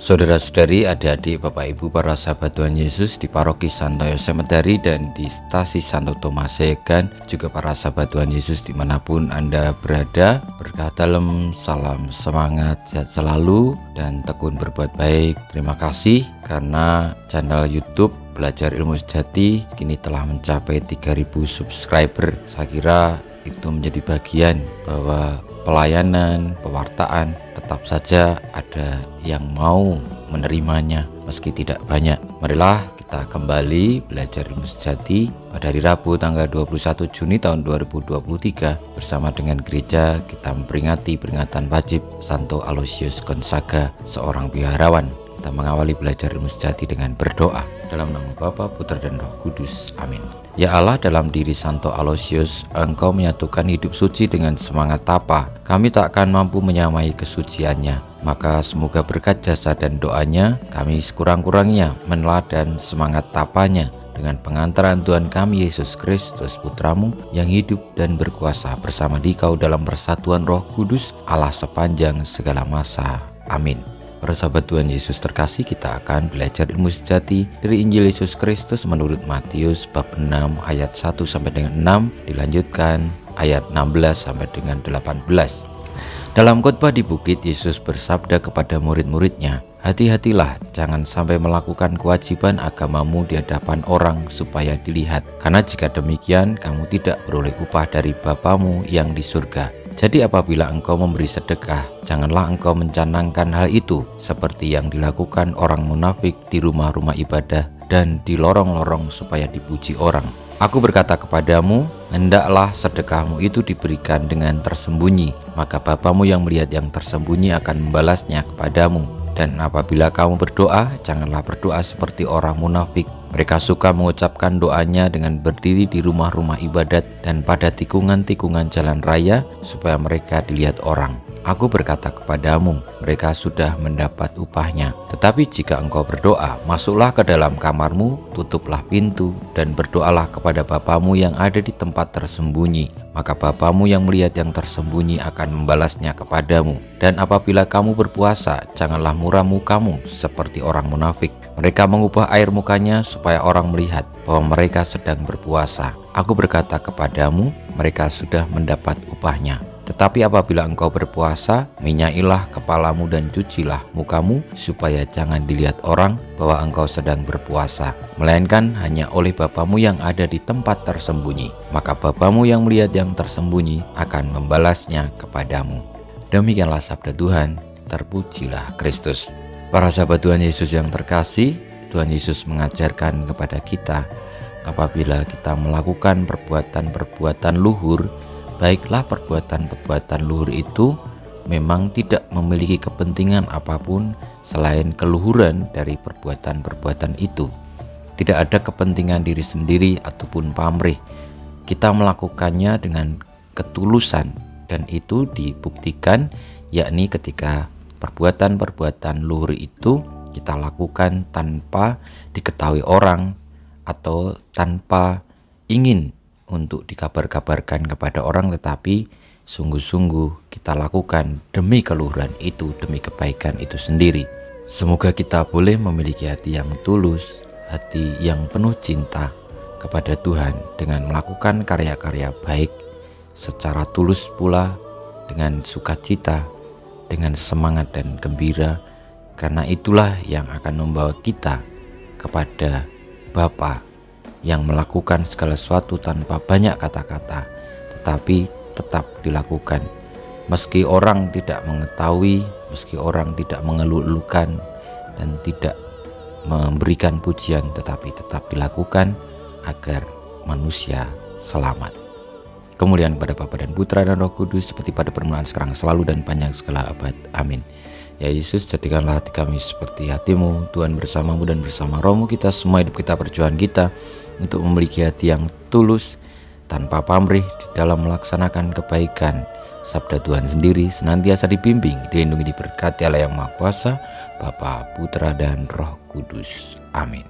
Saudara-saudari, adik-adik, Bapak Ibu, para sahabat Tuhan Yesus di Paroki Santo Yosef Medari dan di Stasi Santo Thomas Segan, juga para sahabat Tuhan Yesus dimanapun Anda berada, berkah dalam, salam semangat, sehat selalu, dan tekun berbuat baik. Terima kasih karena channel YouTube Belajar Ilmu Sejati kini telah mencapai 3.000 subscriber. Saya kira itu menjadi bagian bahwa pelayanan, pewartaan tetap saja ada yang mau menerimanya meski tidak banyak. Marilah kita kembali belajar ilmu sejati pada hari Rabu tanggal 21 Juni tahun 2023 bersama dengan gereja kita memperingati peringatan wajib Santo Aloysius Gonzaga, seorang biharawan. Kita mengawali belajar ilmu sejati dengan berdoa. Dalam nama Bapa, Putra dan Roh Kudus. Amin. Ya Allah, dalam diri Santo Aloysius, Engkau menyatukan hidup suci dengan semangat tapa. Kami tak akan mampu menyamai kesuciannya. Maka semoga berkat jasa dan doanya, kami sekurang-kurangnya meneladan semangat tapanya dengan pengantaran Tuhan kami Yesus Kristus, Putramu, yang hidup dan berkuasa bersama Dikau dalam persatuan Roh Kudus, Allah sepanjang segala masa. Amin. Para sahabat Tuhan Yesus terkasih, kita akan belajar ilmu sejati dari Injil Yesus Kristus menurut Matius bab 6 ayat 1 sampai dengan 6, dilanjutkan ayat 16 sampai dengan 18. Dalam khotbah di bukit, Yesus bersabda kepada murid-muridnya, "Hati-hatilah, jangan sampai melakukan kewajiban agamamu di hadapan orang supaya dilihat. Karena jika demikian, kamu tidak beroleh upah dari Bapamu yang di surga. Jadi apabila engkau memberi sedekah, janganlah engkau mencanangkan hal itu seperti yang dilakukan orang munafik di rumah-rumah ibadah dan di lorong-lorong supaya dipuji orang. Aku berkata kepadamu, hendaklah sedekahmu itu diberikan dengan tersembunyi, maka Bapamu yang melihat yang tersembunyi akan membalasnya kepadamu. Dan apabila kamu berdoa, janganlah berdoa seperti orang munafik. Mereka suka mengucapkan doanya dengan berdiri di rumah-rumah ibadat dan pada tikungan-tikungan jalan raya supaya mereka dilihat orang. Aku berkata kepadamu, mereka sudah mendapat upahnya. Tetapi jika engkau berdoa, masuklah ke dalam kamarmu, tutuplah pintu, dan berdoalah kepada Bapamu yang ada di tempat tersembunyi. Maka Bapamu yang melihat yang tersembunyi akan membalasnya kepadamu. Dan apabila kamu berpuasa, janganlah muram mukamu seperti orang munafik. Mereka mengubah air mukanya supaya orang melihat bahwa mereka sedang berpuasa. Aku berkata kepadamu, mereka sudah mendapat upahnya. Tetapi apabila engkau berpuasa, minyailah kepalamu dan cucilah mukamu, supaya jangan dilihat orang bahwa engkau sedang berpuasa, melainkan hanya oleh Bapamu yang ada di tempat tersembunyi. Maka Bapamu yang melihat yang tersembunyi akan membalasnya kepadamu." Demikianlah sabda Tuhan, terpujilah Kristus. Para sahabat Tuhan Yesus yang terkasih, Tuhan Yesus mengajarkan kepada kita, apabila kita melakukan perbuatan-perbuatan luhur, baiklah perbuatan-perbuatan luhur itu memang tidak memiliki kepentingan apapun selain keluhuran dari perbuatan-perbuatan itu. Tidak ada kepentingan diri sendiri ataupun pamrih. Kita melakukannya dengan ketulusan, dan itu dibuktikan yakni ketika perbuatan-perbuatan luhur itu kita lakukan tanpa diketahui orang atau tanpa ingin untuk dikabar-kabarkan kepada orang, tetapi sungguh-sungguh kita lakukan demi keluhuran itu, demi kebaikan itu sendiri. Semoga kita boleh memiliki hati yang tulus, hati yang penuh cinta kepada Tuhan dengan melakukan karya-karya baik secara tulus pula, dengan sukacita, dengan semangat dan gembira, karena itulah yang akan membawa kita kepada Bapa yang melakukan segala sesuatu tanpa banyak kata-kata, tetapi tetap dilakukan. Meski orang tidak mengetahui, meski orang tidak mengeluh-elukan dan tidak memberikan pujian, tetapi tetap dilakukan agar manusia selamat. Kemuliaan pada Bapa dan Putra dan Roh Kudus, seperti pada permulaan, sekarang, selalu, dan panjang segala abad. Amin. Ya Yesus, jadikanlah hati kami seperti hati-Mu. Tuhan bersama-Mu dan bersama Roh-Mu, kita semua hidup kita, perjuangan kita untuk memiliki hati yang tulus, tanpa pamrih di dalam melaksanakan kebaikan. Sabda Tuhan sendiri senantiasa dibimbing, dilindungi, diberkati Allah yang Maha Kuasa, Bapa, Putra, dan Roh Kudus. Amin.